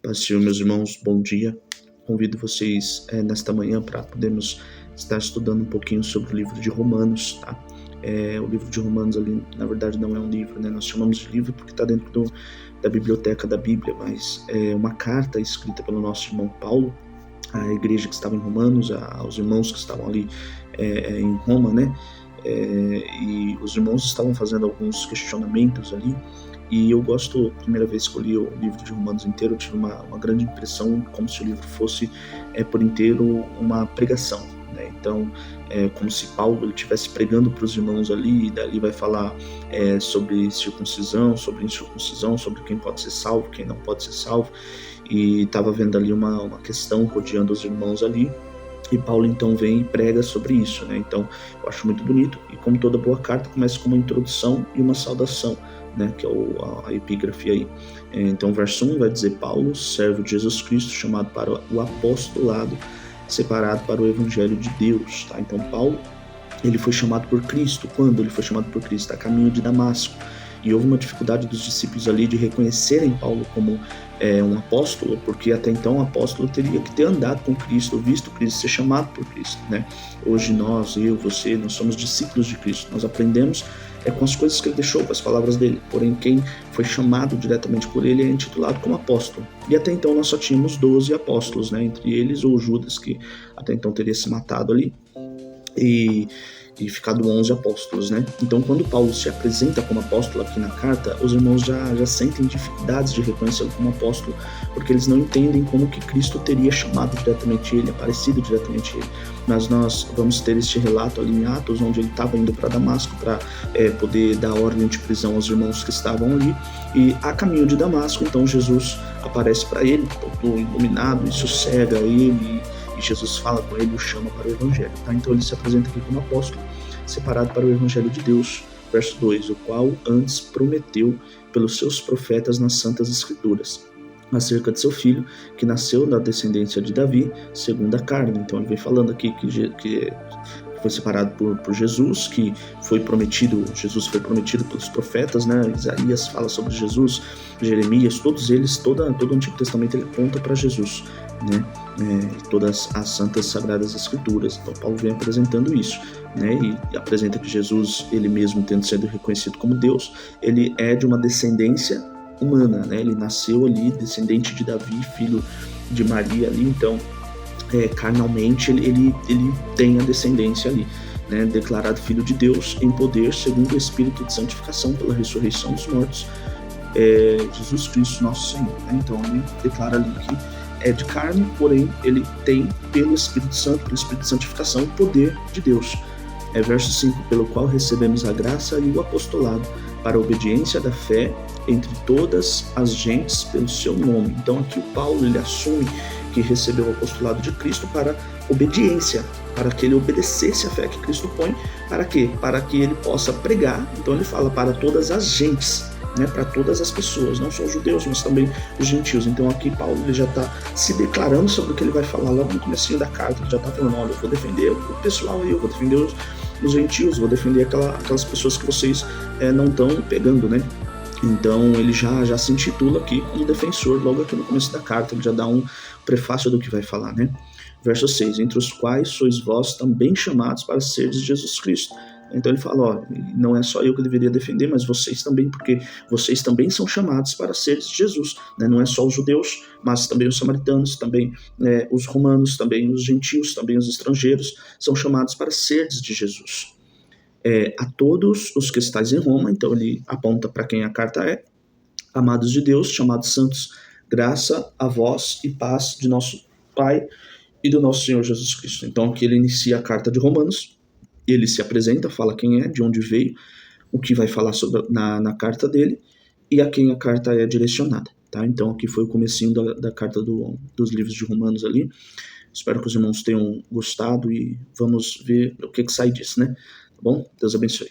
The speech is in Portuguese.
Paz do Senhor, meus irmãos, bom dia. Convido vocês nesta manhã para podermos estar estudando um pouquinho sobre o livro de Romanos, tá? O livro de Romanos ali, na verdade, não é um livro, né? Nós chamamos de livro porque está dentro da biblioteca da Bíblia, mas é uma carta escrita pelo nosso irmão Paulo, à igreja que estava em Romanos, aos irmãos que estavam ali em Roma, né? E os irmãos estavam fazendo alguns questionamentos ali. E eu gosto, a primeira vez que eu li o livro de Romanos inteiro, eu tive uma grande impressão, como se o livro fosse por inteiro uma pregação, né? Então, como se Paulo ele estivesse pregando para os irmãos ali, e dali vai falar sobre circuncisão, sobre incircuncisão, sobre quem pode ser salvo, quem não pode ser salvo, e estava vendo ali uma questão rodeando os irmãos ali. E Paulo então vem e prega sobre isso, né? Então eu acho muito bonito, e como toda boa carta começa com uma introdução e uma saudação, né? Que é a epígrafe aí. Então verso 1 vai dizer: Paulo, servo de Jesus Cristo, chamado para o apostolado, separado para o evangelho de Deus, tá? Então Paulo, ele foi chamado por Cristo. Quando ele foi chamado por Cristo? A caminho de Damasco. E houve uma dificuldade dos discípulos ali de reconhecerem Paulo como um apóstolo, porque até então o apóstolo teria que ter andado com Cristo, visto Cristo, ser chamado por Cristo, né? Hoje nós, eu, você, nós somos discípulos de Cristo. Nós aprendemos com as coisas que ele deixou, com as palavras dele. Porém, quem foi chamado diretamente por ele é intitulado como apóstolo. E até então nós só tínhamos 12 apóstolos, né? Entre eles o Judas, que até então teria se matado ali, e ficado 11 apóstolos, né? Então, quando Paulo se apresenta como apóstolo aqui na carta, os irmãos já sentem dificuldades de reconhecê-lo como apóstolo, porque eles não entendem como que Cristo teria chamado diretamente ele, aparecido diretamente ele. Mas nós vamos ter este relato ali em Atos, onde ele estava indo para Damasco para poder dar ordem de prisão aos irmãos que estavam ali, e a caminho de Damasco, então Jesus aparece para ele, todo iluminado, e sossega ele, e Jesus fala com ele e o chama para o evangelho, tá? Então ele se apresenta aqui como apóstolo, separado para o evangelho de Deus. Verso 2, o qual antes prometeu pelos seus profetas nas santas escrituras, acerca de seu filho, que nasceu da descendência de Davi, segundo a carne. Então ele vem falando aqui que foi separado por Jesus, que foi prometido, Jesus foi prometido pelos profetas, né? Isaías fala sobre Jesus, Jeremias, todos eles, todo o Antigo Testamento ele aponta para Jesus, né? Todas as santas sagradas escrituras. Então Paulo vem apresentando isso, né? E apresenta que Jesus, ele mesmo tendo sido reconhecido como Deus, ele é de uma descendência humana, né? Ele nasceu ali, descendente de Davi, filho de Maria ali, então carnalmente ele tem a descendência ali, né? Declarado filho de Deus em poder segundo o Espírito de santificação pela ressurreição dos mortos, Jesus Cristo nosso Senhor, né? Então ele declara ali que é de carne, porém ele tem pelo Espírito Santo, pelo Espírito de santificação, o poder de Deus. Verso 5, pelo qual recebemos a graça e o apostolado para a obediência da fé entre todas as gentes pelo seu nome. Então aqui o Paulo ele assume que recebeu o apostolado de Cristo para obediência, para que ele obedecesse a fé que Cristo põe. Para quê? Para que ele possa pregar. Então ele fala para todas as gentes, né, para todas as pessoas, não só os judeus, mas também os gentios. Então aqui Paulo ele já está se declarando sobre o que ele vai falar logo no comecinho da carta. Ele já está falando: olha, eu vou defender o pessoal aí, eu vou defender os gentios, vou defender aquelas pessoas que vocês não estão pegando, né? Então ele já se intitula aqui como defensor, logo aqui no começo da carta, ele já dá um prefácio do que vai falar, né? Verso 6, entre os quais sois vós também chamados para seres Jesus Cristo. Então ele fala: ó, não é só eu que deveria defender, mas vocês também, porque vocês também são chamados para seres Jesus, né? Não é só os judeus, mas também os samaritanos, também os romanos, também os gentios, também os estrangeiros, são chamados para seres de Jesus. A todos os que estáis em Roma, então ele aponta para quem a carta é: amados de Deus, chamados santos, graça a vós e paz de nosso Pai e do nosso Senhor Jesus Cristo. Então aqui ele inicia a carta de Romanos, ele se apresenta, fala quem é, de onde veio, o que vai falar sobre na carta dele e a quem a carta é direcionada, tá? Então aqui foi o comecinho da carta dos livros de Romanos ali. Espero que os irmãos tenham gostado e vamos ver o que sai disso, né? Tá bom? Deus abençoe.